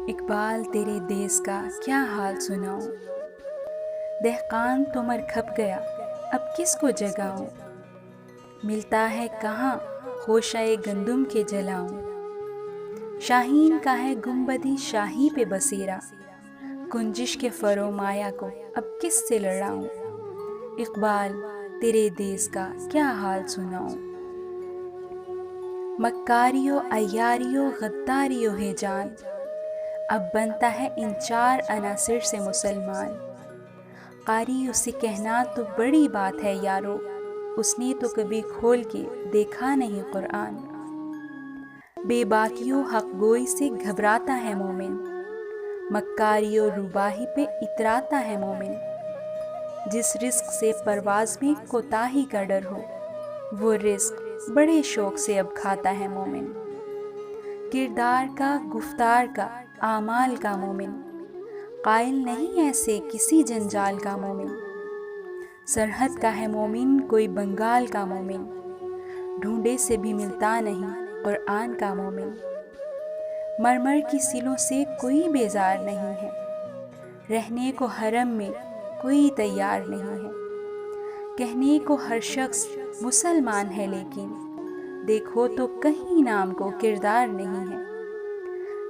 इकबाल तेरे देश का क्या हाल सुनाऊं। दहकान तो मर खप गया, अब किसको जगाऊं। मिलता है कहाँ होशाए गंदुम के जलाऊं। शाहीन का है गुंबदी शाही पे बसेरा, कुंजिश के फरो माया को अब किस से लड़ाऊं। इकबाल तेरे देश का क्या हाल सुनाऊं। मक्कारियो अय्यारियो गद्दारियो है जान, अब बनता है इन चार अनासिर से मुसलमान। कारी उसे कहना तो बड़ी बात है यारो, उसने तो कभी खोल के देखा नहीं कुरान। बेबाकियों हक गोई से घबराता है मोमिन, मक्कारियों रुबाही पे इतराता है मोमिन। जिस रिस्क से परवाज में कोताही का डर हो, वो रिस्क बड़े शौक से अब खाता है मोमिन। किरदार का गुफ्तार का आमाल का मोमिन, कायल नहीं ऐसे किसी जंजाल का मोमिन। सरहद का है मोमिन कोई बंगाल का मोमिन, ढूंढे से भी मिलता नहीं कुरान का मोमिन। मरमर की सिलों से कोई बेजार नहीं है, रहने को हरम में कोई तैयार नहीं है। कहने को हर शख्स मुसलमान है, लेकिन देखो तो कहीं नाम को किरदार नहीं है।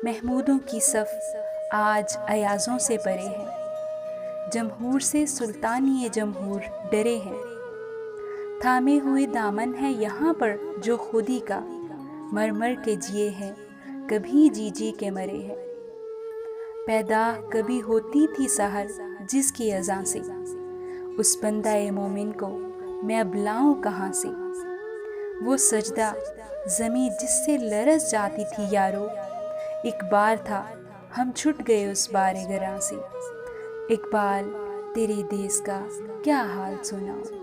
महमूदों की सफ़ आज अयाज़ों से परे है, जमहूर से सुल्तानी जमहूर डरे हैं। थामे हुए दामन है यहाँ पर जो खुदी का, मर मर के जिए हैं कभी जी जी के मरे हैं। पैदा कभी होती थी सहर जिसकी अज़ां से, उस बंदा-ए मोमिन को मैं अब लाऊं कहाँ से। वो सजदा ज़मीं जिससे लरज़ जाती थी यारो, एक बार था हम छुट गए उस बारे गरां से। इकबाल तेरे देश का क्या हाल सुनाऊं।